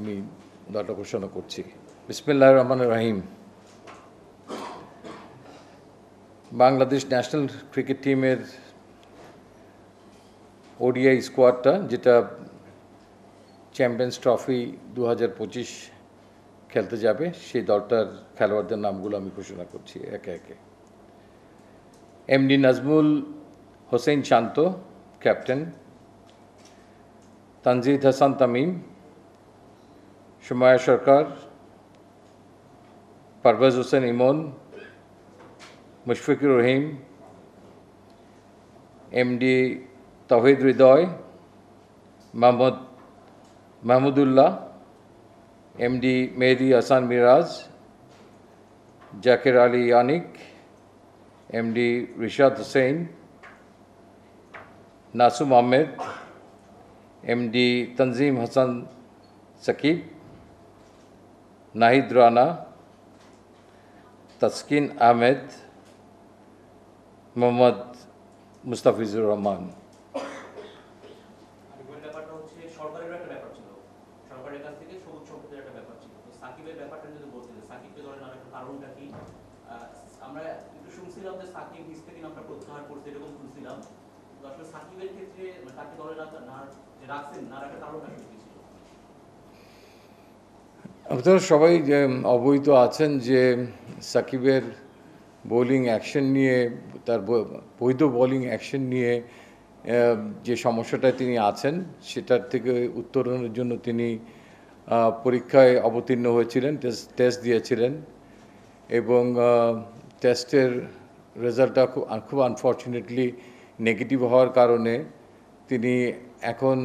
আমি দলটা ঘোষণা করছি। বিসমিল্লাহির রহমানির রহিম। বাংলাদেশ ন্যাশনাল ক্রিকেট টিমের ওডিআই স্কোয়াডটা, যেটা চ্যাম্পিয়ন্স ট্রফি 2025 খেলতে যাবে, সেই দলটার খেলোয়াড়দের নামগুলো আমি ঘোষণা করছি একে একে। MD Najmul Hossain Shanto, captain. Tanzid Hasan Tamim, Sumaiya Sarkar, Parvez Hossain Emon, Mushfiqur Rahim, MD Towhid Hridoy, Mahmudullah, MD Mehedi Hasan Miraz, Jaker Ali Anik, MD Rishad Hossain, Nasum Ahmed, MD Tanzim Hasan Sakib, Nahid Rana, Taskin Ahmed, Mohammad Mustafizur Rahman. আপনারা সবাই অবহিত আছেন যে সাকিবের বোলিং অ্যাকশন নিয়ে, তার বৈধ বোলিং অ্যাকশন নিয়ে যে সমস্যাটায় তিনি আছেন, সেটার থেকে উত্তরণের জন্য তিনি পরীক্ষায় অবতীর্ণ হয়েছিলেন, টেস্ট দিয়েছিলেন, এবং টেস্টের রেজাল্টটা খুব আনফর্চুনেটলি নেগেটিভ হওয়ার কারণে তিনি এখন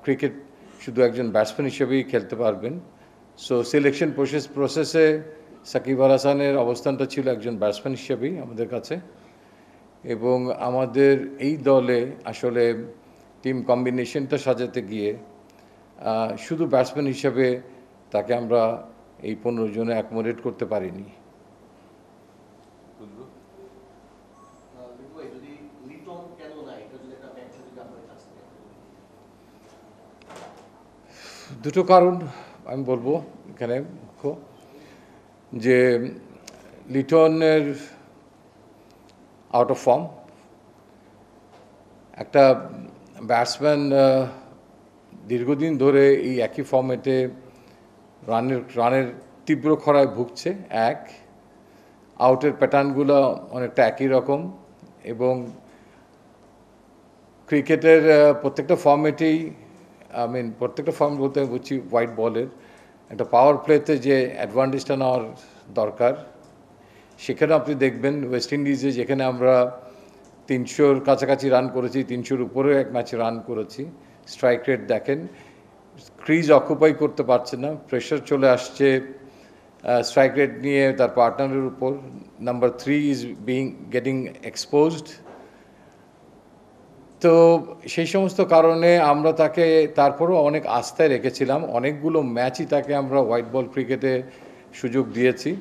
ক্রিকেট শুধু একজন ব্যাটসম্যান হিসেবেই খেলতে পারবেন। সো সিলেকশন প্রসেসে সাকিব আল হাসানের অবস্থানটা ছিল একজন ব্যাটসম্যান হিসেবেই আমাদের কাছে, এবং আমাদের এই দলে আসলে টিম কম্বিনেশনটা সাজাতে গিয়ে শুধু ব্যাটসম্যান হিসেবে তাকে আমরা এই 15 জনে অ্যাকোমোডেট করতে পারিনি। দুটো কারণ আমি বলবো এখানে মুখ্য, যে লিটনের আউট অফ ফর্ম। একটা ব্যাটসম্যান দীর্ঘদিন ধরে এই একই ফর্মেটে রানের তীব্র খরায় ভুগছে, এক, আউটের প্যাটার্নগুলো অনেকটা একই রকম, এবং ক্রিকেটের প্রত্যেকটা ফর্মেটেই প্রত্যেকটা ফর্ম বলতে বুঝছি হোয়াইট বলের একটা পাওয়ার প্লেতে যে অ্যাডভান্টেজটা নেওয়ার দরকার, সেখানে আপনি দেখবেন ওয়েস্ট ইন্ডিজে যেখানে আমরা 300-র কাছাকাছি রান করেছি, 300-র উপরেও এক ম্যাচে রান করেছি, স্ট্রাইক রেট দেখেন, ক্রিজ অকুপাই করতে পারছে না, প্রেশার চলে আসছে স্ট্রাইক রেট নিয়ে তার পার্টনারের উপর। Number 3 is getting exposed. তো সেই সমস্ত কারণে আমরা তাকে তারপরও অনেক আস্থায় রেখেছিলাম, অনেকগুলো ম্যাচই তাকে আমরা হোয়াইট বল ক্রিকেটে সুযোগ দিয়েছি।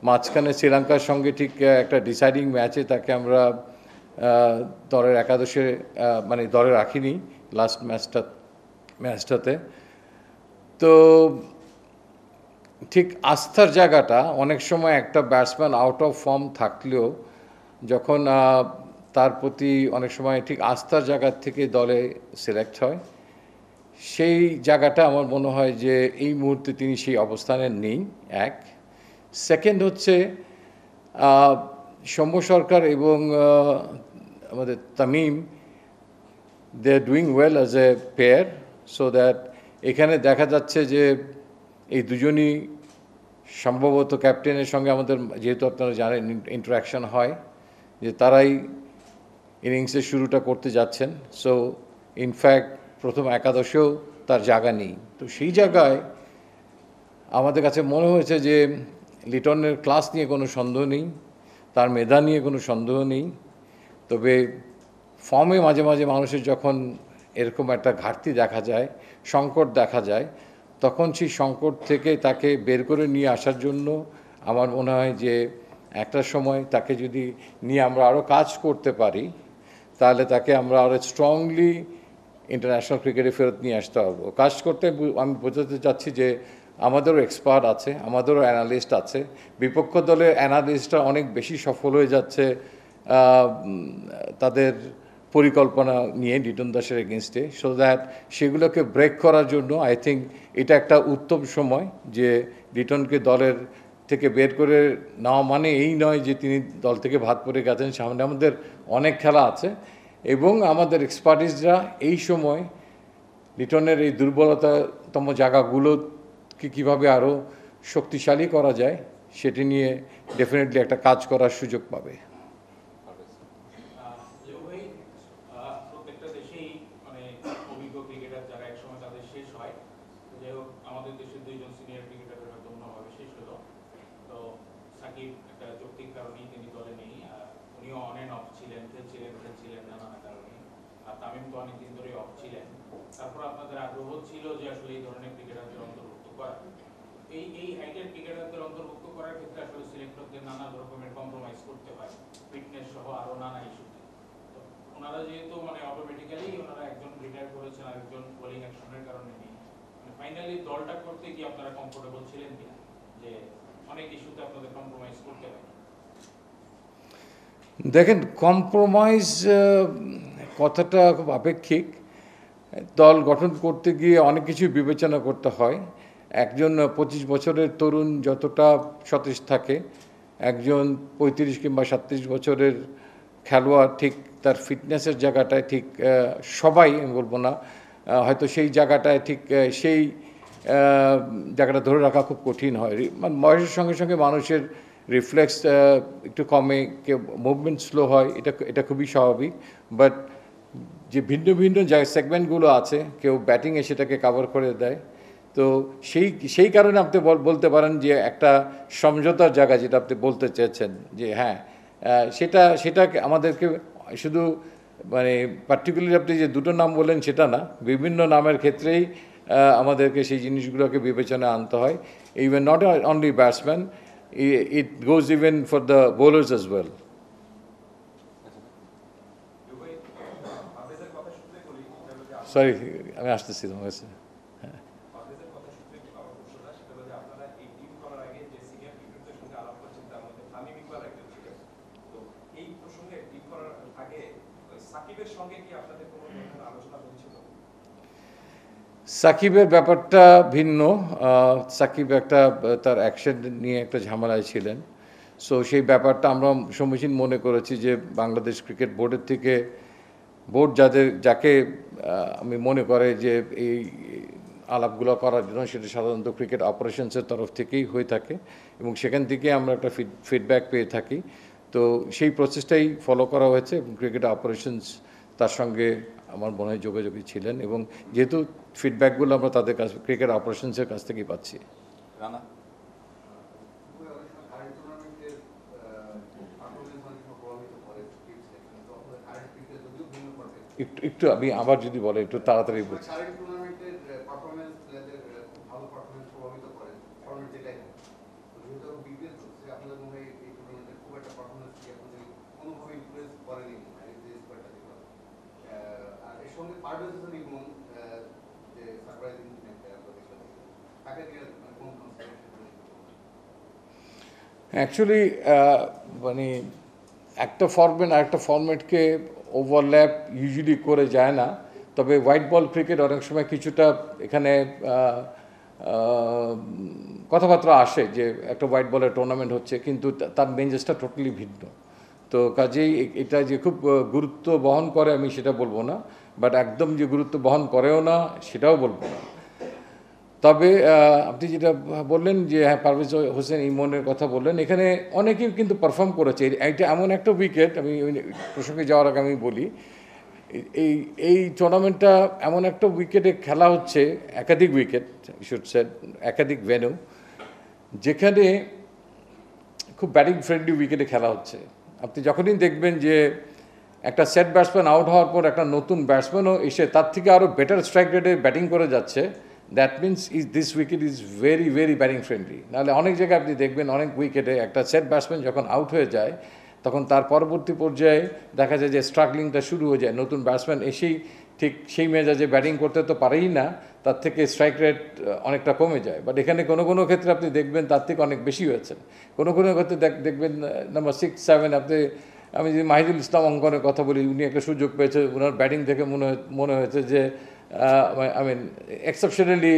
মাঝখানে শ্রীলঙ্কার সঙ্গে ঠিক একটা ডিসাইডিং ম্যাচে তাকে আমরা দলের একাদশে দলে রাখিনি লাস্ট ম্যাচটাতে। তো ঠিক আস্থার জায়গাটা অনেক সময় একটা ব্যাটসম্যান আউট অফ ফর্ম থাকলেও যখন তার প্রতি অনেক সময় ঠিক আস্থার জায়গার থেকে দলে সিলেক্ট হয়, সেই জায়গাটা আমার মনে হয় যে এই মুহূর্তে তিনি সেই অবস্থানে নেই, এক। সেকেন্ড হচ্ছে সৌম্য সরকার এবং আমাদের Tamim, they are doing well as a pair, so that এখানে দেখা যাচ্ছে যে এই দুজনই সম্ভবত ক্যাপ্টেনের সঙ্গে আমাদের, যেহেতু আপনারা জানেন ইন্টারাকশন হয়, যে তারাই ইনিংসের শুরুটা করতে যাচ্ছেন। সো ইনফ্যাক্ট প্রথম একাদশেও তার জায়গা নেই। তো সেই জায়গায় আমাদের কাছে মনে হয়েছে যে লিটনের ক্লাস নিয়ে কোনো সন্দেহ নেই, তার মেধা নিয়ে কোনো সন্দেহ নেই, তবে ফর্মে মাঝে মাঝে মানুষের যখন এরকম একটা ঘাটতি দেখা যায়, সংকট দেখা যায়, তখন সেই সংকট থেকে তাকে বের করে নিয়ে আসার জন্য আমার মনে হয় যে একটা সময় তাকে যদি নিয়ে আমরা আরও কাজ করতে পারি, তাহলে তাকে আমরা আরও স্ট্রংলি ইন্টারন্যাশনাল ক্রিকেটে ফেরত নিয়ে আসতে পারবো। কাজ করতে আমি বোঝাতে চাচ্ছি যে আমাদেরও এক্সপার্ট আছে, আমাদেরও অ্যানালিস্ট আছে, বিপক্ষ দলের অ্যানালিস্টরা অনেক বেশি সফল হয়ে যাচ্ছে তাদের পরিকল্পনা নিয়ে লিটন দাসের এগেনস্টে, সো দ্যাট সেগুলোকে ব্রেক করার জন্য আই থিঙ্ক এটা একটা উত্তম সময় যে লিটনকে দলের থেকে বের করে নেওয়া মানে এই নয় যে তিনি দল থেকে ভাত পড়ে গেছেন, সামনে আমাদের অনেক খেলা আছে এবং আমাদের এক্সপার্টিসরা এই সময় লিটনের এই দুর্বলতাতম জায়গাগুলোকে কীভাবে আরও শক্তিশালী করা যায় সেটি নিয়ে ডেফিনেটলি একটা কাজ করার সুযোগ পাবে। প্রত্যেকটা দেশেই মানে অভিজ্ঞ ক্রিকেটার যারা একসময় তাদের শেষ হয়, যাই হোক আমাদের দেশের দুইজন সিনিয়র ক্রিকেটারের হয়তো অন্যভাবে শেষ হলো। তো সাকিব একটা যৌক্তিক কারণেই তিনি দলে নেই, উনিও অন অ্যান্ড অফ ছিলেন, খেলছিলেন নানা কারণে, আর তামিম তো অনেকদিন ধরেই অফ ছিলেন। তারপর আপনাদের আগ্রহ ছিল যে আসলে এই ধরনের ক্রিকেটারদের অন্তর্ভুক্ত করা। এই হাইটের ক্রিকেটারদের অন্তর্ভুক্ত করার ক্ষেত্রে আসলে সিলেক্টরদের নানা রকমের কম্প্রোমাইজ করতে হয়, ফিটনেস সহ আরও নানা ইস্যুতে। তো ওনারা যেহেতু মানে অটোমেটিক্যালি ওনারা একজন রিটায়ার করেছেন আর একজন বোলিং অ্যাকশনের কারণে নেই, মানে ফাইনালি দলটা করতে কি আপনারা কমফোর্টেবল ছিলেন কিনা যে অনেক ইস্যুতে আপনাদের কম্প্রোমাইজ করতে হয়? দেখেন, কম্প্রোমাইজ কথাটা খুব আপেক্ষিক। দল গঠন করতে গিয়ে অনেক কিছু বিবেচনা করতে হয়। একজন 25 বছরের তরুণ যতটা সতেজ থাকে, একজন 35 কিংবা 37 বছরের খেলোয়াড় ঠিক তার ফিটনেসের জায়গাটায় ঠিক সবাই আমি বলবো না, হয়তো সেই জায়গাটায় ঠিক সেই জায়গাটা ধরে রাখা খুব কঠিন হয়। বয়সের সঙ্গে সঙ্গে মানুষের রিফ্লেক্স একটু কমে, কেউ মুভমেন্ট স্লো হয়, এটা খুবই স্বাভাবিক। বাট যে ভিন্ন ভিন্ন সেগমেন্টগুলো আছে, কেউ ব্যাটিংয়ে সেটাকে কাভার করে দেয়। তো সেই কারণে আপনি বলতে পারেন যে একটা সমঝোতার জায়গা, যেটা আপনি বলতে চেয়েছেন যে হ্যাঁ, সেটা আমাদেরকে শুধু মানে পার্টিকুলারলি আপনি যে দুটো নাম বললেন সেটা না, বিভিন্ন নামের ক্ষেত্রেই আমাদেরকে সেই জিনিসগুলোকে বিবেচনায় আনতে হয়। Even not only batsman, it goes even for the bowlers as well. Sorry, আমি আসতেছি তোমার কাছে। সাকিবের ব্যাপারটা ভিন্ন। সাকিব একটা তার অ্যাকশন নিয়ে একটা ঝামেলায় ছিলেন, সো সেই ব্যাপারটা আমরা সমীচীন মনে করেছি যে বাংলাদেশ ক্রিকেট বোর্ডের থেকে, বোর্ড যাকে আমি মনে করে যে এই আলাপগুলো করার জন্য, সেটা সাধারণত ক্রিকেট অপারেশনসের তরফ থেকেই হয়ে থাকে এবং সেখান থেকে আমরা একটা ফিডব্যাক পেয়ে থাকি। তো সেই প্রসেসটাই ফলো করা হয়েছে এবং ক্রিকেট অপারেশনস তার সঙ্গে আমার মনে হয় যোগাযোগী ছিলেন, এবং যেহেতু ফিডব্যাকগুলো আমরা তাদের কাছ, ক্রিকেট অপারেশনসের কাছ থেকেই পাচ্ছি। রানা, একটু আমি আবার যদি বলে একটু তাড়াতাড়ি বলছি। অ্যাকচুয়ালি মানে একটা ফরম্যাট আর একটা ফরম্যাটকে ওভারল্যাপ ইউজুয়ালি করে যায় না, তবে হোয়াইট বল ক্রিকেট অনেক সময় কিছুটা এখানে কথাবার্তা আসে যে একটা হোয়াইট বলের টুর্নামেন্ট হচ্ছে, কিন্তু তার মেঞ্জেসটা টোটালি ভিন্ন। তো কাজেই এটা যে খুব গুরুত্ব বহন করে আমি সেটা বলবো না, বাট একদম যে গুরুত্ব বহন করেও না সেটাও বলবো না। তবে আপনি যেটা বললেন যে হ্যাঁ, পারভেজ হোসেন ইমনের কথা বললেন, এখানে অনেকেই কিন্তু পারফর্ম করেছে। এটা এমন একটা উইকেট, আমি ওই প্রসঙ্গে যাওয়ার আগে আমি বলি, এই টুর্নামেন্টটা এমন একটা উইকেটে খেলা হচ্ছে, একাধিক উইকেট শুড সেড, একাধিক ভেন্যু, যেখানে খুব ব্যাটিং ফ্রেন্ডলি উইকেটে খেলা হচ্ছে। আপনি যখনই দেখবেন যে একটা সেট ব্যাটসম্যান আউট হওয়ার পর একটা নতুন ব্যাটসম্যানও এসে তার থেকে আরও বেটার স্ট্রাইক রেটে ব্যাটিং করে যাচ্ছে, that means this wicket is very very batting friendly. নাহলে অনেক জায়গায় আপনি দেখবেন অনেক উইকেটে একটা সেট ব্যাটসম্যান যখন আউট হয়ে যায়, তখন তার পরবর্তী পর্যায়ে দেখা যায় যে স্ট্রাগলিংটা শুরু হয়ে যায়, নতুন ব্যাটসম্যান এসেই ঠিক সেই মেজাজে ব্যাটিং করতে তো পারেই না, তার থেকে স্ট্রাইক রেট অনেকটা কমে যায়। বাট এখানে কোনো কোনো ক্ষেত্রে আপনি দেখবেন তার থেকে অনেক বেশি হয়েছেন, কোনো কোনো ক্ষেত্রে দেখবেন নাম্বার 6-7 আপনি, আমি যদি মাহিদুল ইসলাম অঙ্কনের কথা বলি, উনি একটা সুযোগ পেয়েছে, ওনার ব্যাটিং থেকে মনে হয়েছে যে আই মিন এক্সেপশনালি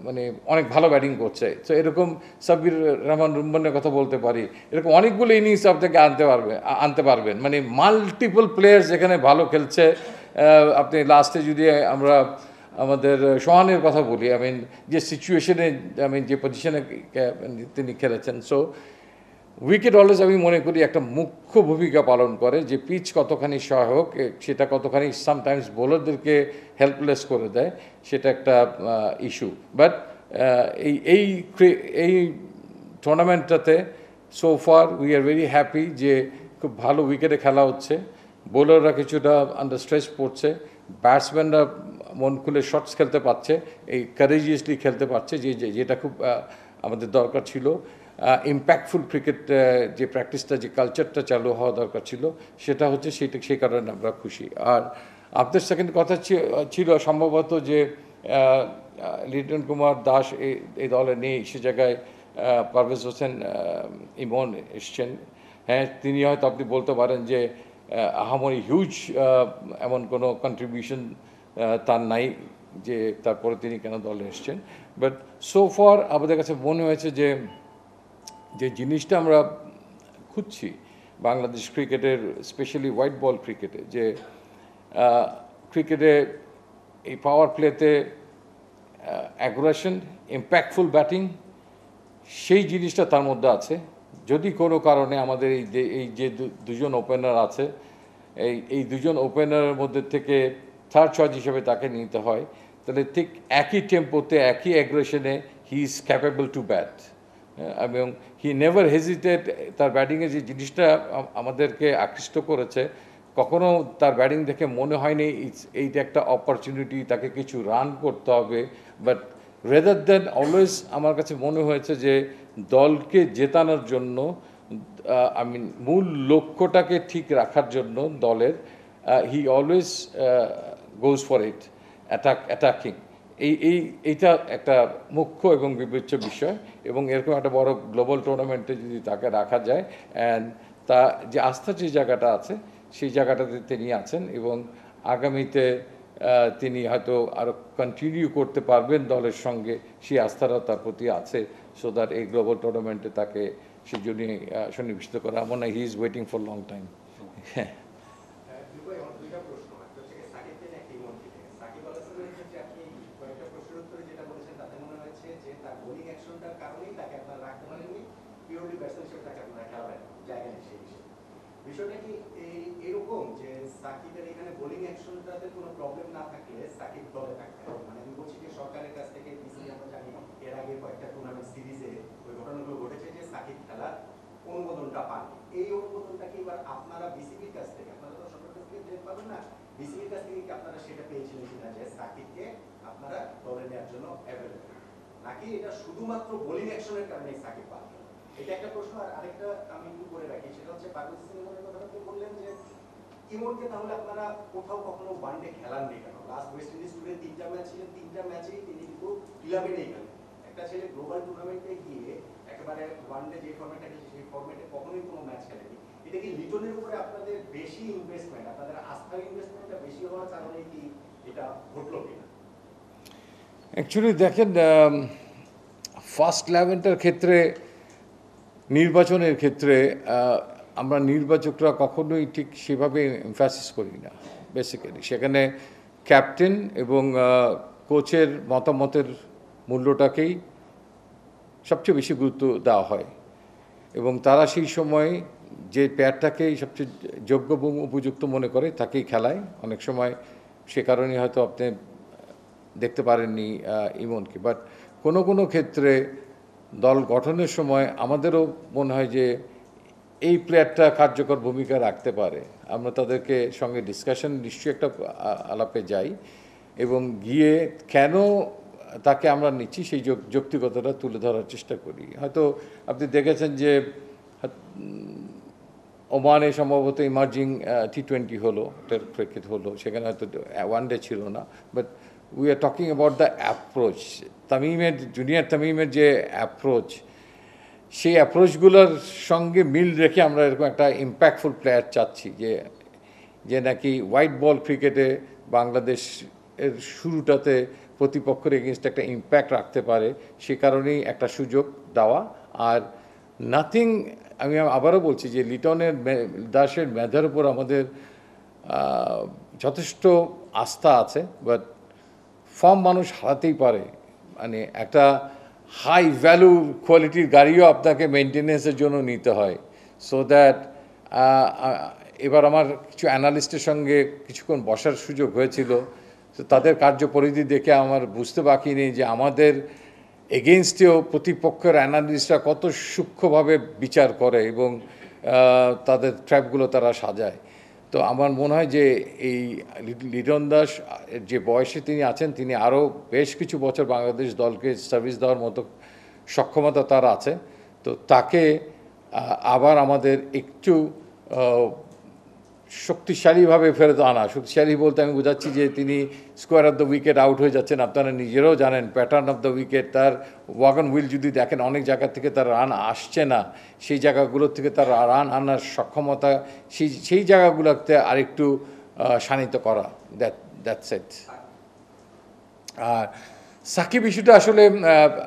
মানে অনেক ভালো ব্যাটিং করছে। তো এরকম সাব্বির রহমান রুম্মানের কথা বলতে পারি, এরকম অনেকগুলো ইনিংস আপনাকে আনতে পারবেন, মানে মাল্টিপল প্লেয়ার্স যেখানে ভালো খেলছে। আপনি লাস্টে যদি আমরা আমাদের সোহানের কথা বলি, আই মিন যে সিচুয়েশনে, আই মিন যে পজিশনে তিনি খেলেছেন, সো উইকেট অলওয়েজ আমি মনে করি একটা মুখ্য ভূমিকা পালন করে, যে পিচ কতখানি সহায়ক, সেটা কতখানি সামটাইমস বোলারদেরকে হেল্পলেস করে দেয়, সেটা একটা ইস্যু। বাট এই এই টুর্নামেন্টটাতে so far we are very happy যে খুব ভালো উইকেটে খেলা হচ্ছে, বোলাররা কিছুটা আন্ডার স্ট্রেস পড়ছে, ব্যাটসম্যানরা মন খুলে শটস খেলতে পারছে, এই কারেজিয়াসলি খেলতে পারছে, যেটা খুব আমাদের দরকার ছিল। ইম্প্যাক্টফুল ক্রিকেট যে প্র্যাকটিসটা, যে কালচারটা চালু হওয়া দরকার ছিল, সেটা হচ্ছে, সেই কারণে আমরা খুশি। আর আপনার সেকেন্ড কথা ছিল সম্ভবত যে লিটন কুমার দাস এই দলে নেই, সে জায়গায় পারভেজ হোসেন ইমন এসছেন। হ্যাঁ, তিনি হয়তো আপনি বলতে পারেন যে আহামরি হিউজ এমন কোনো কন্ট্রিবিউশন তার নাই, যে তারপরে তিনি কেন দলে এসছেন। বাট সো ফার আমাদের কাছে মনে হয়েছে যে জিনিসটা আমরা খুঁজছি বাংলাদেশ ক্রিকেটের, স্পেশালি হোয়াইট বল ক্রিকেটে, যে ক্রিকেটে এই পাওয়ার প্লেতে অ্যাগ্রেশন, ইম্প্যাক্টফুল ব্যাটিং, সেই জিনিসটা তার মধ্যে আছে। যদি কোনো কারণে আমাদের এই যে দুজন ওপেনার আছে, এই দুজন ওপেনারের মধ্যে থেকে থার্ড চয়েস হিসেবে তাকে নিতে হয়, তাহলে ঠিক একই টেম্পোতে, একই অ্যাগ্রেশনে he is capable to bat, এবং হি নেভার হেজিটেট। তার ব্যাটিংয়ে যে জিনিসটা আমাদেরকে আকৃষ্ট করেছে, কখনো তার ব্যাটিং দেখে মনে হয়নি এইটা একটা অপরচুনিটি, তাকে কিছু রান করতে হবে। বাট রেদার দেন অলওয়েজ আমার কাছে মনে হয়েছে যে দলকে জেতানোর জন্য, আই মিন মূল লক্ষ্যটাকে ঠিক রাখার জন্য দলের, he always goes for it, attacking. এইটা একটা মুখ্য এবং বিবেচ্য বিষয়, এবং এরকম একটা বড় গ্লোবাল টুর্নামেন্টে যদি তাকে রাখা যায়, অ্যান্ড তা যে আস্থার যে জায়গাটা আছে, সেই জায়গাটাতে তিনি আছেন, এবং আগামীতে তিনি হয়তো আরও কন্টিনিউ করতে পারবেন দলের সঙ্গে, সেই আস্থাটা তার প্রতি আছে, সো দ্যাট এই গ্লোবাল টুর্নামেন্টে তাকে সেই জন্যই সন্নিবেশিত করা। মনে হয় he is waiting for long time. হ্যাঁ, বিষয়টা কি এরকম যে সাকিবের এখানে বোলিং অ্যাকশনটাতে কোনো প্রবলেম না থাকলে সাকিব দলে থাকতে হবে? মানে আমি বলছি যে সরকারের কাছ থেকে বিসিবি, আমরা জানি এর আগে কয়েকটা টুর্নামেন্ট সিরিজে ওই ঘটনাগুলো ঘটেছে যে সাকিব খেলার অনুমোদনটা পান। এই অনুমোদনটা কি এবার আপনারা বিসিবির কাছ থেকে, আপনারা তো সরকারের কাছ থেকে যেতে পারবেন না, বিসিবির কাছ থেকে কি আপনারা সেটা পেয়েছিলেন কিনা যে সাকিবকে আপনারা দলে নেওয়ার জন্য অ্যাভেলেবল, নাকি এটা শুধুমাত্র বোলিং অ্যাকশনের কারণে সাকিব পান? এটা একটা প্রশ্ন। আর আরেকটা আমি একটু করে রাখি, সেটা হচ্ছে পারভেজ হোসেন ইমনের কথাটা তো বললেন যে ইমনকে তাহলে আপনারা কোথাও কখনো ওয়ানডে খেলাননি কেন? লাস্ট ওয়েস্ট ইন্ডিজ টুরে 3টা ম্যাচ ছিলেন, 3টা ম্যাচেই তিনি কিন্তু 11-এই খেলেন। একটা ছেলে গ্লোবাল টুর্নামেন্টে গিয়ে একেবারে ওয়ানডে যে ফরম্যাটে খেলেছে সেই ফরম্যাটে কখনোই কোনো ম্যাচ খেলেনি। এটা কি লিটনের উপরে আপনাদের বেশি ইনভেস্টমেন্ট, আপনাদের আস্থার ইনভেস্টমেন্টটা বেশি হওয়ার কারণে কি এটা ঘটলো কিনা? অ্যাকচুয়ালি দেখেন, ফার্স্ট 11টার ক্ষেত্রে, নির্বাচনের ক্ষেত্রে আমরা নির্বাচকরা কখনোই ঠিক সেভাবে এমফাসিস করি না। বেসিক্যালি সেখানে ক্যাপ্টেন এবং কোচের মতামতের মূল্যটাকেই সবচেয়ে বেশি গুরুত্ব দেওয়া হয়, এবং তারা সেই সময় যে প্লেয়ারটাকেই সবচেয়ে যোগ্য এবং উপযুক্ত মনে করে তাকেই খেলায়। অনেক সময় সে কারণে হয়তো আপনি দেখতে পারেননি ইমনকে। বাট কোনো কোনো ক্ষেত্রে দল গঠনের সময় আমাদেরও মনে হয় যে এই প্লেয়ারটা কার্যকর ভূমিকা রাখতে পারে, আমরা তাদেরকে সঙ্গে ডিসকাশন নিশ্চয়ই একটা আলাপে যাই, এবং গিয়ে কেন তাকে আমরা নিচ্ছি সেই যৌক্তিকতাটা তুলে ধরার চেষ্টা করি। হয়তো আপনি দেখেছেন যে ওমানে সম্ভবত ইমার্জিং T20 হলো, ক্রিকেট হলো, সেখানে হয়তো ওয়ান ডে ছিল না, but we are talking about the approach, junior তামিমের যে অ্যাপ্রোচ, সেই অ্যাপ্রোচগুলোর সঙ্গে মিল রেখে আমরা এরকম একটা ইম্প্যাক্টফুল প্লেয়ার চাচ্ছি, যে নাকি হোয়াইট বল ক্রিকেটে বাংলাদেশ এর শুরুটাতে প্রতিপক্ষের এগেনস্ট একটা ইম্প্যাক্ট রাখতে পারে, সে কারণেই একটা সুযোগ দেওয়া। আর নাথিং, আমি আবারও বলছি যে লিটনের দাসের মেধার উপর আমাদের যথেষ্ট আস্থা আছে, বাট ফর্ম মানুষ হারাতেই পারে। মানে একটা হাই ভ্যালু কোয়ালিটির গাড়িও আপনাকে মেনটেন্যান্সের জন্য নিতে হয়, সো দ্যাট এবার আমার কিছু অ্যানালিস্টের সঙ্গে কিছুক্ষণ বসার সুযোগ হয়েছিল, তো তাদের কার্যপরিধি দেখে আমার বুঝতে বাকি নেই যে আমাদের এগেনস্টেও প্রতিপক্ষের অ্যানালিস্টরা কত সূক্ষ্মভাবে বিচার করে এবং তাদের ট্র্যাপগুলো তারা সাজায়। তো আমার মনে হয় যে এই লিটন দাস যে বয়সে তিনি আছেন, তিনি আরও বেশ কিছু বছর বাংলাদেশ দলকে সার্ভিস দেওয়ার মতো সক্ষমতা তার আছে। তো তাকে আবার আমাদের একটু শক্তিশালীভাবে ফেরত আনা, শক্তিশালী বলতে আমি বোঝাচ্ছি যে তিনি square of the wicket out হয়ে যাচ্ছেন, আপনারা নিজেরাও জানেন প্যাটার্ন অফ দ্য উইকেট, তার ওয়াগন হুইল যদি দেখেন অনেক জায়গা থেকে তার রান আসছে না, সেই জায়গাগুলোর থেকে তার রান আনার সক্ষমতা, সেই জায়গাগুলোতে আরেকটু শানিত করা, দ্যাটস ইট। আর সাকিব ইস্যুটা আসলে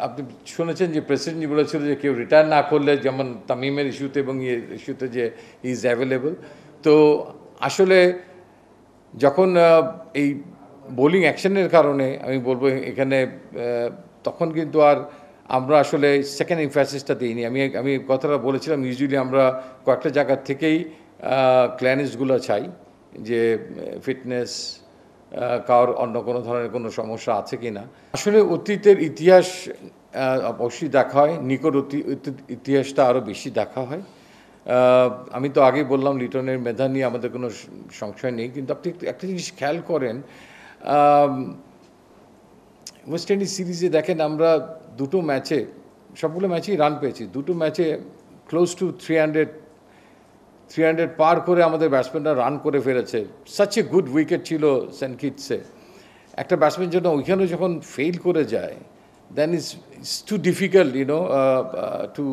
আপনি শুনেছেন যে প্রেসিডেন্ট বলেছিল যে কেউ রিটায়ার না করলে, যেমন তামিমের ইস্যুতে এবং ইস্যুতে যে ইজ অ্যাভেলেবল। তো আসলে যখন এই বোলিং অ্যাকশনের কারণে আমি বলবো এখানে, তখন কিন্তু আর আমরা আসলে সেকেন্ড এমফ্যাসিসটা দিইনি। আমি কথাটা বলেছিলাম, ইউজুয়ালি আমরা কয়েকটা জায়গার থেকেই ক্লিয়ারেন্সগুলো চাই, যে ফিটনেস, কারোর অন্য কোনো ধরনের কোনো সমস্যা আছে কি না। আসলে অতীতের ইতিহাস অবশ্যই দেখা হয়, নিকট ইতিহাসটা আরও বেশি দেখা হয়। আমি তো আগেই বললাম লিটনের মেধা নিয়ে আমাদের কোনো সংশয় নেই, কিন্তু আপনি একটা জিনিস খেয়াল করেন, ওয়েস্ট ইন্ডিজ সিরিজে দেখেন আমরা দুটো ম্যাচে, সবগুলো ম্যাচেই রান পেয়েছি, দুটো ম্যাচে ক্লোজ টু 300 পার করে আমাদের ব্যাটসম্যানরা রান করে ফেলেছে। সাচ এ গুড উইকেট ছিল সেন্ট কিটসে। একটা ব্যাটসম্যান জন্য ওইখানে যখন ফেল করে যায়, then it's too difficult to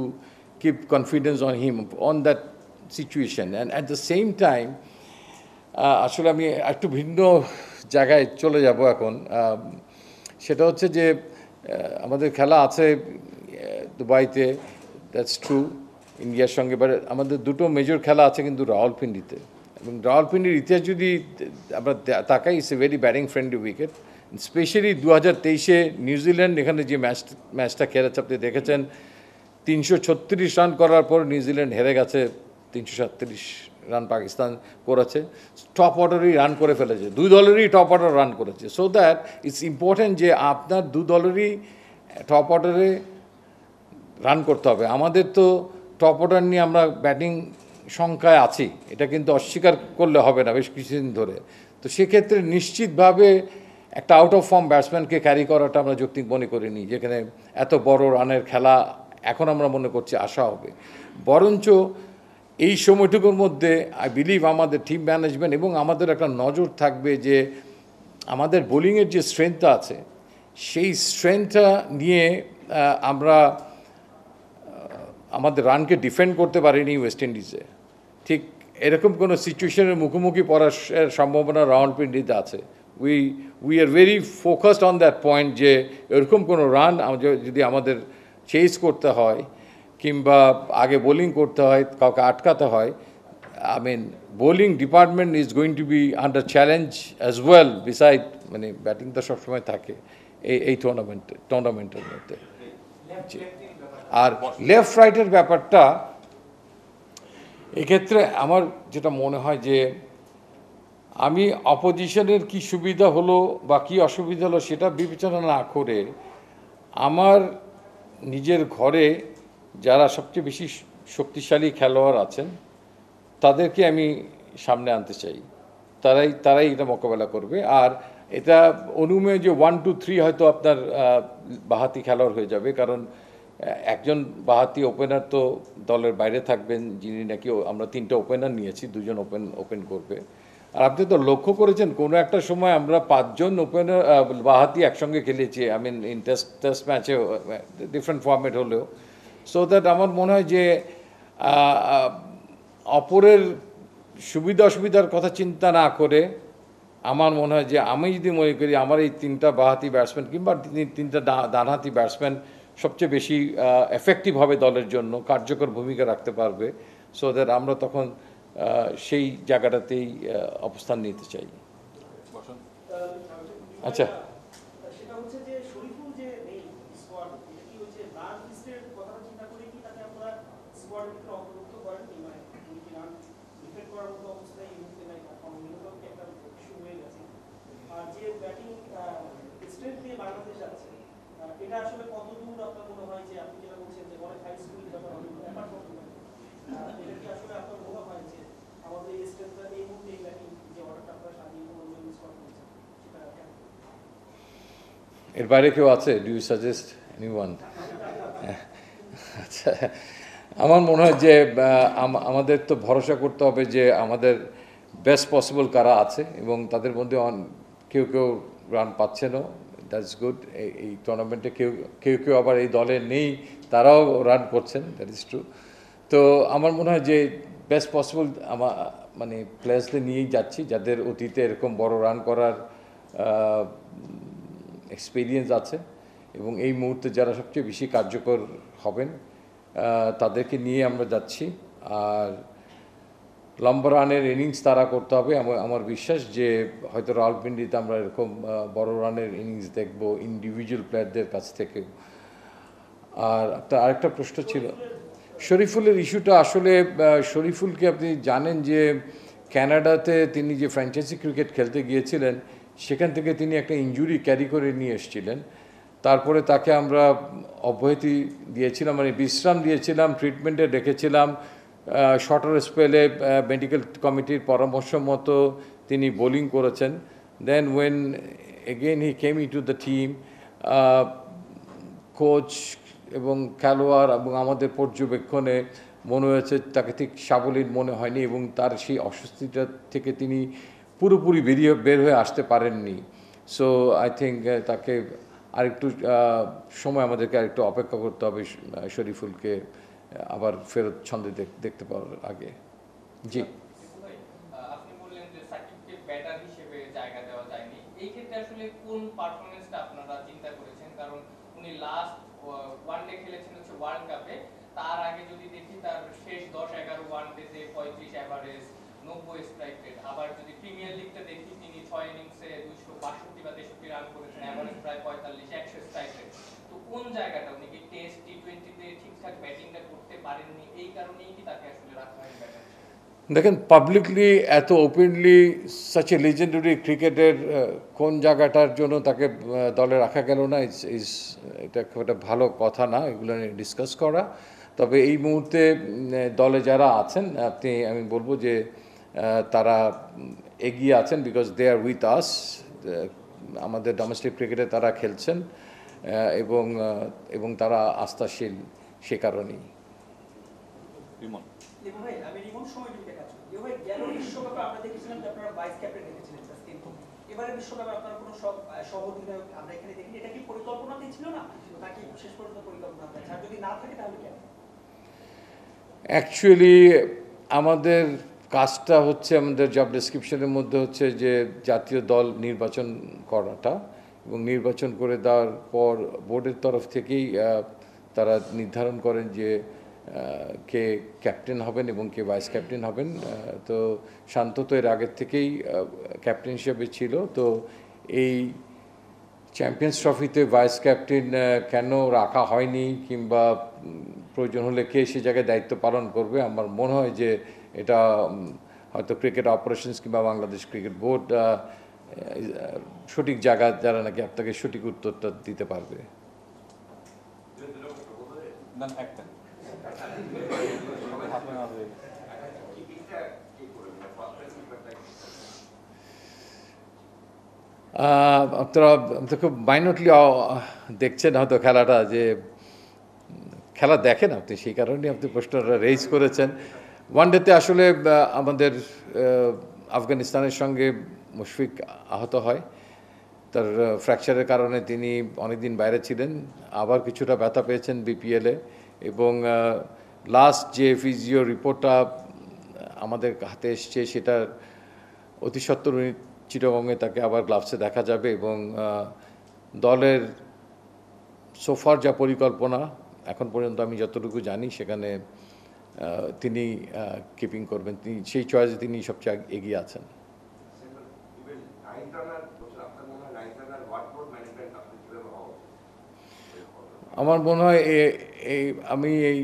keep confidence on him on that situation. And at the same time, আসলে আমি একটু ভিন্ন জায়গায় চলে যাব এখন। সেটা হচ্ছে যে আমাদের খেলা আছে দুবাইতে, দ্যাটস ট্রু, ইন্ডিয়ার সঙ্গে, বাট আমাদের দুটো মেজর খেলা আছে কিন্তু রাওয়ালপিন্ডিতে। এবং রাওয়ালপিন্ডির ইতিহাস যদি আমরা তাকাই, it's a very batting friendly wicket. Specially 2023-এ নিউজিল্যান্ড এখানে যে ম্যাচটা খেলেছে, আপনি দেখেছেন 336 রান করার পর নিউজিল্যান্ড হেরে গেছে, 337 রান পাকিস্তান করেছে, টপ অর্ডারেই রান করে ফেলেছে, দুই দলেরই টপ অর্ডার রান করেছে। সো দ্যাট ইটস ইম্পর্ট্যান্ট যে আপনার দু দলেরই টপ অর্ডারে রান করতে হবে। আমাদের তো টপ অর্ডার নিয়ে আমরা ব্যাটিং সংখ্যায় আছি, এটা কিন্তু অস্বীকার করলে হবে না বেশ কিছুদিন ধরে। তো সেক্ষেত্রে নিশ্চিতভাবে একটা আউট অফ ফর্ম ব্যাটসম্যানকে ক্যারি করাটা আমরা যৌক্তিক মনে করিনি, যেখানে এত বড় রানের খেলা এখন আমরা মনে করছি আশা হবে। বরঞ্চ এই সময়টুকুর মধ্যে আই বিলিভ আমাদের টিম ম্যানেজমেন্ট এবং আমাদের একটা নজর থাকবে যে আমাদের বোলিংয়ের যে স্ট্রেংথটা আছে, সেই স্ট্রেংথটা নিয়ে আমরা আমাদের রানকে ডিফেন্ড করতে পারিনি ওয়েস্ট ইন্ডিজে। ঠিক এরকম কোনো সিচুয়েশনের মুখোমুখি পড়ার সম্ভাবনা রাওয়ালপিন্ডিতে আছে। We are very focused on that point, যে এরকম কোনো রান যদি আমাদের চেস করতে হয় কিংবা আগে বোলিং করতে হয়, কাউকে আটকাতে হয়, I mean bowling department is going to be under challenge as well, beside মানে ব্যাটিং তো সবসময় থাকে এই টুর্নামেন্টের মধ্যে। আর লেফট রাইটের ব্যাপারটা এক্ষেত্রে আমার যেটা মনে হয় যে আমি অপোজিশনের কি সুবিধা হলো বা কি অসুবিধা হলো সেটা বিবেচনা না করে আমার নিজের ঘরে যারা সবচেয়ে বেশি শক্তিশালী খেলোয়াড় আছেন তাদেরকে আমি সামনে আনতে চাই, তারাই এটা মোকাবেলা করবে। আর এটা অনুমেয় যে 1, 2, 3 হয়তো আপনার বাহাতি খেলোয়াড় হয়ে যাবে, কারণ একজন বাঁহাতি ওপেনার তো দলের বাইরে থাকবেন, যিনি নাকি আমরা 3টে ওপেনার নিয়েছি, 2জন ওপেন করবে। আর আপনি তো লক্ষ্য করেছেন কোনো একটা সময় আমরা 5জন ওপেনার বাঁহাতি একসঙ্গে খেলেছি, আই মিন ইন টেস্ট ম্যাচে, ডিফারেন্ট ফর্ম্যাট হলেও। সো দ্যাট আমার মনে হয় যে অপরের সুবিধা অসুবিধার কথা চিন্তা না করে আমার মনে হয় যে আমি যদি মনে করি আমার এই 3টা বাঁহাতি ব্যাটসম্যান কিংবা 3টা ডানহাতি ব্যাটসম্যান সবচেয়ে বেশি এফেক্টিভ হবে দলের জন্য, কার্যকর ভূমিকা রাখতে পারবে, সো দ্যাট আমরা তখন সেই জায়গাটাতেই অবস্থান নিতে চাই। আচ্ছা, সেটা হচ্ছে যে শরীফুল যে নেই স্কোয়াড, এটা কি হচ্ছে রান লিস্টের কথাটা চিন্তা করে কি তাকে আপনারা স্কোয়াডের ভিতরে অন্তর্ভুক্ত করেন নি? মানে উনি কি রান ডিফেন্ড করার মতো অবস্থায় এই মুহূর্তে নাই, কারণ নিহত একটা ইস্যু হয়ে গেছে। আর যে ব্যাটিং স্ট্রেংথ নিয়ে বাংলাদেশ আছে, এটা আসলে কতদূর আপনার মনে হয় যে আপনি যেটা বলছেন যে অনেক হাই স্কুল ব্যাপার অনেক ব্যাপার করতে পারে, এটা কি আসলে আপনার মনে হয় যে আমাদের এই স্ট্রেংথটা এই মুহূর্তে এই ব্যাটিং যে অর্ডারটা আপনারা সাজিয়ে কোনো স্কোয়াড করেছেন সেটা কেন? এর বাইরে কেউ আছে? Do you suggest anyone? আচ্ছা, আমার মনে হয় যে আমাদের তো ভরসা করতে হবে যে আমাদের বেস্ট পসিবল কারা আছে, এবং তাদের মধ্যে কেউ কেউ রান পাচ্ছেনও, দ্যাটস গুড। এই টুর্নামেন্টে কেউ কেউ আবার এই দলে নেই, তারাও রান করছেন, দ্যাট ইজ ট্রু। তো আমার মনে হয় যে বেস্ট পসিবল মানে প্লেয়ার্সদের নিয়েই যাচ্ছি, যাদের অতীতে এরকম বড় রান করার এক্সপিরিয়েন্স আছে, এবং এই মুহূর্তে যারা সবচেয়ে বেশি কার্যকর হবেন তাদেরকে নিয়ে আমরা যাচ্ছি। আর লম্বা রানের ইনিংস তারা করতে হবে। আমার বিশ্বাস যে হয়তো রাওয়ালপিন্ডিতে আমরা এরকম বড় রানের ইনিংস দেখব ইন্ডিভিজুয়াল প্লেয়ারদের কাছ থেকে। আর আরেকটা প্রশ্ন ছিল শরীফুলের ইস্যুটা। আসলে শরীফুলকে আপনি জানেন যে কানাডাতে তিনি যে ফ্র্যাঞ্চাইজি ক্রিকেট খেলতে গিয়েছিলেন, সেখান থেকে তিনি একটা ইনজুরি ক্যারি করে নিয়ে এসেছিলেন। তারপরে তাকে আমরা অব্যাহতি দিয়েছিলাম, মানে বিশ্রাম দিয়েছিলাম, ট্রিটমেন্টে রেখেছিলাম। শর্টার স্পেলে মেডিকেল কমিটির পরামর্শ মতো তিনি বোলিং করেছেন। Then when again he came into the team, coach এবং খেলোয়াড় এবং আমাদের পর্যবেক্ষণে মনে হয়েছে তাকে ঠিক সাবলীল মনে হয়নি, এবং তার সেই অস্বস্তিটা থেকে তিনি পুরোপুরি বের হয়ে আসতে পারেননি। সো আই থিঙ্ক তাকে আরেকটু সময় আমাদেরকে আরেকটু অপেক্ষা করতে হবে শরীফুলকে আবার ফেরত ছন্দে দেখতে পাওয়ার আগে। জি, আপনি বললেন যে সাকিবকে ব্যাটার হিসেবে জায়গা দেওয়া যায়নি, এই ক্ষেত্রে আসলে কোন পারফরম্যান্সটা আপনারা চিন্তা করেছেন? কারণ উনি লাস্ট ওয়ানডে খেলেছেন হচ্ছে ওয়ার্ল্ড কাপে, তার আগে যদি দেখি তার শেষ 10-11 ওয়ানডেতে 35 এভারেজ, 90 স্ট্রাইক রেট। আবার যদি প্রিমিয়ার লিগটা দেখি, তিনি 6 ইনিংসে 262 বা 63 রান করেছেন, এভারেজ প্রায় 45, 100 স্ট্রাইক রেট। তো কোন জায়গাটা উনি কি টেস্ট টি20তে ঠিকঠাক ব্যাটিংটা করতে পারেননি, এই কারণেই কি তাকে আসলে রাখা হয় ব্যাটার? দেখেন, পাবলিকলি এত ওপেনলি সাচ এ লেজেন্ডারি ক্রিকেটের কোন জায়গাটার জন্য তাকে দলে রাখা গেল না, এটা খুব একটা ভালো কথা না এগুলো নিয়ে ডিসকাস করা। তবে এই মুহূর্তে দলে যারা আছেন আমি বলবো যে তারা এগিয়ে আছেন, because they R with us. আমাদের ডোমেস্টিক ক্রিকেটে তারা খেলছেন, এবং তারা আস্থাশীল সে কারণেই। ভাই আমি রিমন সময় দিতে কাজ করি। ভাই গেল বিশ্বকাপে আমরা দেখেছিলাম যে আপনারা ভাইস ক্যাপ্টেন রেখেছিলেন, কিন্তু এবারে বিশ্বকাপে আপনারা কোনো সব অধিনায়ক আমরা এখানে দেখিনি। এটা কি পরিকল্পনাতেই ছিল না, নাকি শেষ পর্যন্ত পরিকল্পনা আছে? আর যদি না থাকে তাহলে কেন? অ্যাকচুয়ালি আমাদের কাজটা হচ্ছে, আমাদের জব ডেসক্রিপশনের মধ্যে হচ্ছে যে জাতীয় দল নির্বাচন করাটা, এবং নির্বাচন করে দেওয়ার পর বোর্ডের তরফ থেকেই তারা নির্ধারণ করেন যে কে ক্যাপ্টেন হবেন এবং কে ভাইস ক্যাপ্টেন হবেন। তো শান্ত তো এর আগের থেকেই ক্যাপ্টেন হিসেবে ছিল। তো এই চ্যাম্পিয়ন্স ট্রফিতে ভাইস ক্যাপ্টেন কেন রাখা হয়নি, কিংবা প্রয়োজন হলে কে সে জায়গায় দায়িত্ব পালন করবে, আমার মনে হয় যে এটা হয়তো ক্রিকেট অপারেশনস কিংবা বাংলাদেশ ক্রিকেট বোর্ড সঠিক জায়গা যারা নাকি আপনাকে সঠিক উত্তরটা দিতে পারবে। আপনারা খুব মাইনটলি দেখছেন হয়তো খেলাটা, যে খেলা দেখেন আপনি, সেই কারণেই আপনি প্রশ্নটা রেজ করেছেন। ওয়ানডেতে আসলে আমাদের আফগানিস্তানের সঙ্গে মুশফিক আহত হয়, তার ফ্র্যাকচারের কারণে তিনি অনেকদিন বাইরে ছিলেন, আবার কিছুটা ব্যথা পেয়েছেন বিপিএলে, এবং লাস্ট যে ফিজিও রিপোর্টটা আমাদের হাতে এসছে সেটার অতি সত্বর চিটাগংয়ে তাকে আবার গ্লাভসে দেখা যাবে, এবং দলের সোফার যা পরিকল্পনা এখন পর্যন্ত আমি যতটুকু জানি সেখানে তিনি কিপিং করবেন, তিনি সেই চয়েসে তিনি সবচেয়ে এগিয়ে আছেন। আমার মনে হয় আমি এই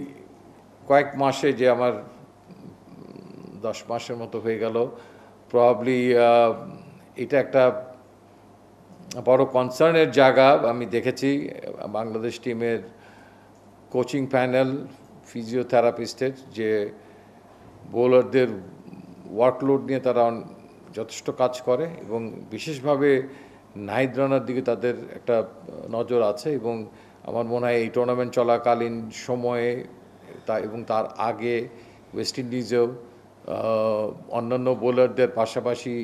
কয়েক মাসে, যে আমার 10 মাসের মতো হয়ে গেল, প্রবাবলি এটা একটা বড় কনসার্নের জায়গা আমি দেখেছি বাংলাদেশ টিমের কোচিং প্যানেল, ফিজিওথেরাপিস্টের, যে বোলারদের ওয়ার্কলোড নিয়ে তারা যথেষ্ট কাজ করে, এবং বিশেষভাবে নাহিদ রানার দিকে তাদের একটা নজর আছে, এবং আমার মনে হয় এই টুর্নামেন্ট চলাকালীন সময়ে এবং তার আগে ওয়েস্ট ইন্ডিজেও অন্যান্য বোলারদের পাশাপাশি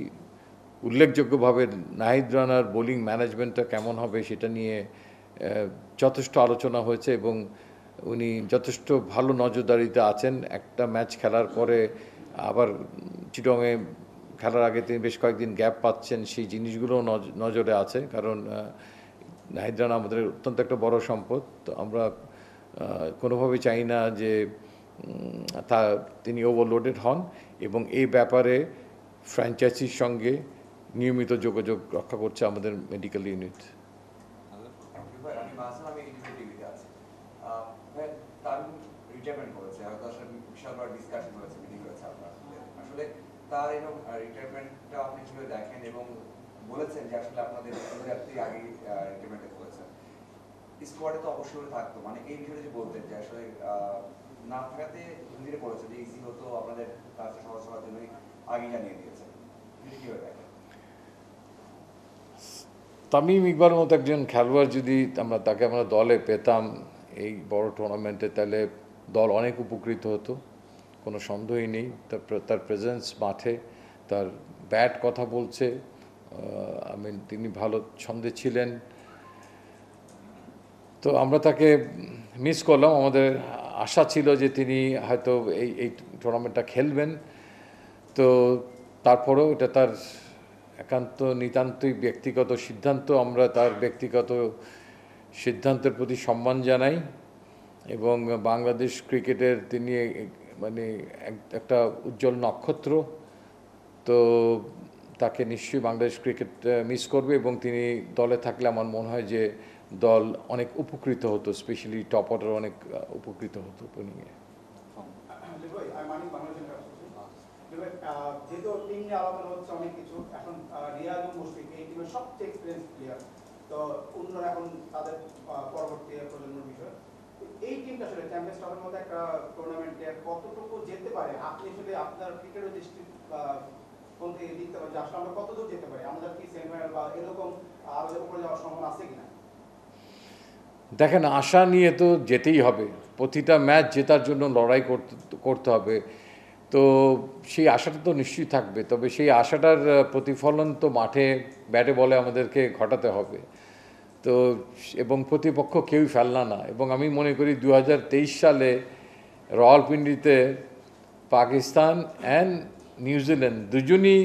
উল্লেখযোগ্যভাবে নাহিদ রানার বোলিং ম্যানেজমেন্টটা কেমন হবে সেটা নিয়ে যথেষ্ট আলোচনা হয়েছে, এবং উনি যথেষ্ট ভালো নজরদারিতে আছেন। একটা ম্যাচ খেলার পরে আবার চিটংয়ে খেলার আগে তিনি বেশ কয়েকদিন গ্যাপ পাচ্ছেন, সেই জিনিসগুলো নজরে আছে, কারণ নাহিদ রানা আমাদের অত্যন্ত একটা বড় সম্পদ। তো আমরা কোনোভাবেই চাই না যে তিনি ওভারলোডেড হন, এবং এই ব্যাপারে ফ্র্যাঞ্চাইজির সঙ্গে নিয়মিত যোগাযোগ রক্ষা করছে আমাদের মেডিকেল ইউনিট। তার এবং রিটায়ারমেন্টটা আপনি কিভাবে দেখেন, এবং বলেছেন যে আসলে আপনাদের আগে রিটায়ারমেন্টে করেছেন, স্কোয়াডে তো অবশ্যই থাকতো, মানে এই বিষয়ে যে বলতেন যে আসলে না থাকাতে ধীরে পড়েছে যে ইজি হতো আপনাদের কাজটা সহজ হওয়ার জন্যই আগে জানিয়ে দিয়েছেন, কিভাবে দেখেন? তামিম ইকবালের মতো একজন খেলোয়াড় যদি তাকে আমরা দলে পেতাম এই বড় টুর্নামেন্টে, তাহলে দল অনেক উপকৃত হতো, কোনো সন্দেহই নেই। তার প্রেজেন্স মাঠে, তার ব্যাট কথা বলছে, তিনি ভালো ছন্দে ছিলেন। তো আমরা তাকে মিস করলাম। আমাদের আশা ছিল যে তিনি হয়তো এই টুর্নামেন্টটা খেলবেন, তো তারপরেও এটা তার একান্ত নিতান্তই ব্যক্তিগত সিদ্ধান্ত। আমরা তার ব্যক্তিগত সিদ্ধান্তের প্রতি সম্মান জানাই, এবং বাংলাদেশ ক্রিকেটের তিনি মানে একটা উজ্জ্বল নক্ষত্র। তো তাকে নিশ্চয়ই বাংলাদেশ ক্রিকেট মিস করবে, এবং তিনি দলে থাকলে আমার মনে হয় যে দল অনেক উপকৃত হতো, স্পেশালি টপ অর্ডার অনেক উপকৃত হতো বোলিংয়ে। যেহেতু টিম নিয়ে আলোচনা হচ্ছে অনেক কিছু, এখন রিয়াদ এবং মুশফিক এই টিমের সবচেয়ে এক্সপিরিয়েন্স প্লেয়ার, তো অন্যরা এখন তাদের পরবর্তী প্রজন্মের বিষয়। এই টিমটা আসলে চ্যাম্পিয়ন্স ট্রফির মতো একটা টুর্নামেন্টে কতটুকু যেতে পারে, আপনি আসলে আপনার ক্রিকেটের দৃষ্টি কোন থেকে দেখতে পারেন যে আসলে আমরা কতদূর যেতে পারি, আমাদের কি সেমিফাইনাল বা এরকম আরো উপরে যাওয়ার সম্ভাবনা আছে কিনা? দেখেন, আশা নিয়ে তো যেতেই হবে, প্রতিটা ম্যাচ জেতার জন্য লড়াই করতে হবে, তো সেই আশাটা তো নিশ্চয়ই থাকবে, তবে সেই আশাটার প্রতিফলন তো মাঠে ব্যাটে বলে আমাদেরকে ঘটাতে হবে। তো এবং প্রতিপক্ষ কেউই ফেলনা না, এবং আমি মনে করি 2023 সালে রাওয়ালপিন্ডিতে পাকিস্তান অ্যান্ড নিউজিল্যান্ড দুজনই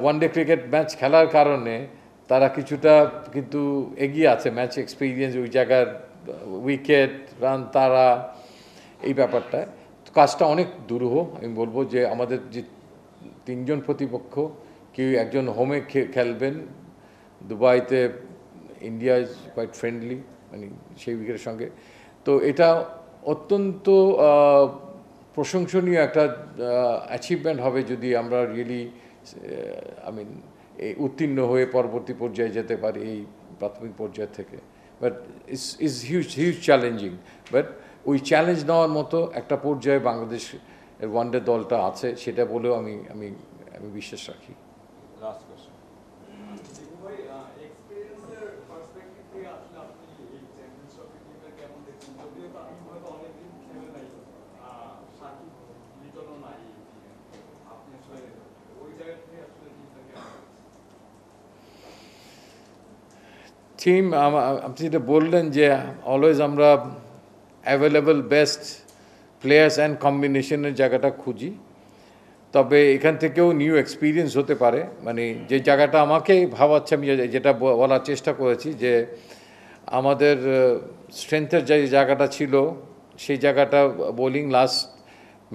ওয়ানডে ক্রিকেট ম্যাচ খেলার কারণে তারা কিছুটা কিন্তু এগিয়ে আছে, ম্যাচ এক্সপিরিয়েন্স, ওই জায়গার উইকেট, রান তারা, এই ব্যাপারটা কাজটা অনেক দুরূহ। আমি বলবো যে আমাদের যে তিনজন প্রতিপক্ষ, কেউ একজন হোমে খেলবেন, দুবাইতে ইন্ডিয়া ইজ কোয়াইট ফ্রেন্ডলি, মানে সেই উইকেটের সঙ্গে। তো এটা অত্যন্ত প্রশংসনীয় একটা অ্যাচিভমেন্ট হবে যদি আমরা রিয়েলি এই উত্তীর্ণ হয়ে পরবর্তী পর্যায়ে যেতে পারি এই প্রাথমিক পর্যায় থেকে। But is huge challenging, but ওই চ্যালেঞ্জ নেওয়ার মতো একটা পর্যায়ে বাংলাদেশ ওয়ানডে দলটা আছে, সেটা বলেও আমি বিশ্বাস রাখি। লাস্ট কোশ্চেন, ভাই এক্সপেরিয়েন্সের পার্সপেক্টিভ থেকে আসলে আপনি এই চ্যাম্পিয়ন্স ট্রফি টিমটা কেমন দেখছেন? যদিও তো আমি হয়তো টিম আপনি যেটা বললেন যে অলওয়েজ আমরা অ্যাভেলেবল বেস্ট প্লেয়ার্স অ্যান্ড কম্বিনেশনের জায়গাটা খুঁজি, তবে এখান থেকেও নিউ এক্সপিরিয়েন্স হতে পারে। মানে যে জায়গাটা আমাকে ভাবাচ্ছে, আমি যেটা বলার চেষ্টা করেছি যে আমাদের স্ট্রেংথের যে জায়গাটা ছিল সেই জায়গাটা বোলিং লাস্ট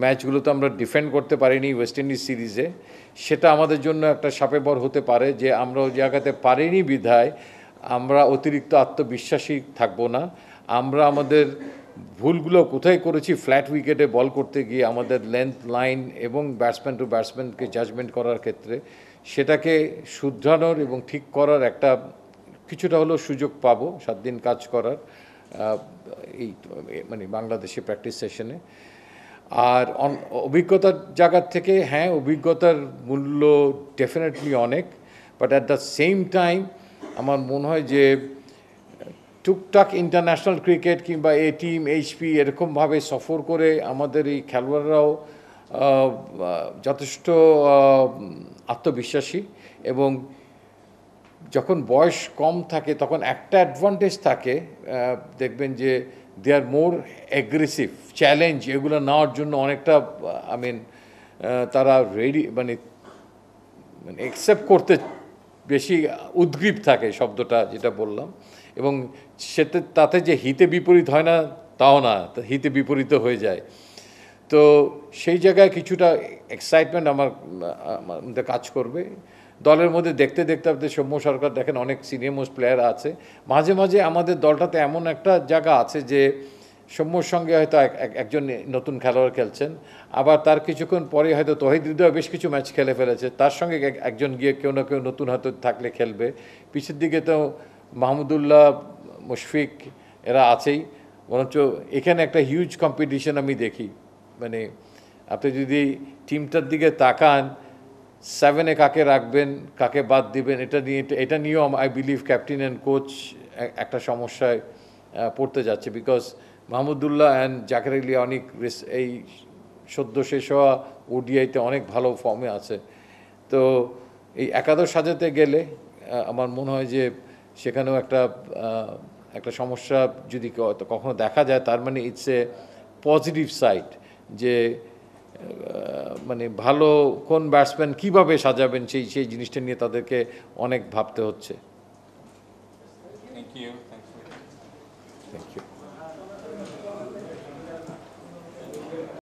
ম্যাচগুলোতে আমরা ডিফেন্ড করতে পারিনি ওয়েস্ট ইন্ডিজ সিরিজে, সেটা আমাদের জন্য একটা শাপে বর হতে পারে যে আমরা ওই জায়গাতে পারিনি বিধায় আমরা অতিরিক্ত আত্মবিশ্বাসী থাকবো না। আমরা আমাদের ভুলগুলো কোথায় করেছি, ফ্ল্যাট উইকেটে বল করতে গিয়ে আমাদের লেন্থ লাইন এবং ব্যাটসম্যান টু ব্যাটসম্যানকে জাজমেন্ট করার ক্ষেত্রে সেটাকে শুধরানোর এবং ঠিক করার একটা কিছুটা হলেও সুযোগ পাবো 7 দিন কাজ করার এই মানে বাংলাদেশে প্র্যাকটিস সেশনে। আর অভিজ্ঞতার জায়গার থেকে হ্যাঁ, অভিজ্ঞতার মূল্য ডেফিনেটলি অনেক, but at the same time আমার মনে হয় যে টুকটাক ইন্টারন্যাশনাল ক্রিকেট কিংবা এ টিম এইচপি এরকমভাবে সফর করে আমাদের এই খেলোয়াড়রাও যথেষ্ট আত্মবিশ্বাসী, এবং যখন বয়স কম থাকে তখন একটা অ্যাডভান্টেজ থাকে, দেখবেন যে দে আর মোর অ্যাগ্রেসিভ, চ্যালেঞ্জ এগুলো নেওয়ার জন্য অনেকটা তারা রেডি, মানে অ্যাকসেপ্ট করতে বেশি উদ্গ্রীব থাকে, শব্দটা যেটা বললাম। এবং তাতে যে হিতে বিপরীত হয় না তাও না, হিতে বিপরীত হয়ে যায়। তো সেই জায়গায় কিছুটা এক্সাইটমেন্ট আমার মধ্যে কাজ করবে। দলের মধ্যে দেখতে দেখতে আপনাদের সৌম্য সরকার দেখেন অনেক সিনিয়র মোস্ট প্লেয়ার আছে, মাঝে মাঝে আমাদের দলটাতে এমন একটা জায়গা আছে যে সৌম্যর সঙ্গে হয়তো একজন নতুন খেলোয়াড় খেলছেন, আবার তার কিছুক্ষণ পরে হয়তো তহিদ হৃদয় বেশ কিছু ম্যাচ খেলে ফেলেছে, তার সঙ্গে একজন গিয়ে কেউ না কেউ নতুন হয়তো থাকলে খেলবে। পিছের দিকে তো মাহমুদুল্লাহ, মুশফিক এরা আছেই, বরঞ্চ এখানে একটা হিউজ কম্পিটিশন আমি দেখি। মানে আপনি যদি টিমটার দিকে তাকান, 7-এ কাকে রাখবেন কাকে বাদ দিবেন এটা নিয়েও I believe captain and coach একটা সমস্যায় পড়তে যাচ্ছে, বিকজ মাহমুদুল্লাহ অ্যান্ড জাকের আলী অনেক এই সদ্য শেষ হওয়া ওডিআইতে অনেক ভালো ফর্মে আছে। তো এই একাদশ সাজাতে গেলে আমার মনে হয় যে সেখানেও একটা সমস্যা যদি কখনো দেখা যায়, তার মানে ইটস এ পজিটিভ সাইড, যে মানে ভালো কোন ব্যাটসম্যান কীভাবে সাজাবেন সেই জিনিসটা নিয়ে তাদেরকে অনেক ভাবতে হচ্ছে। Thank you. Thank you.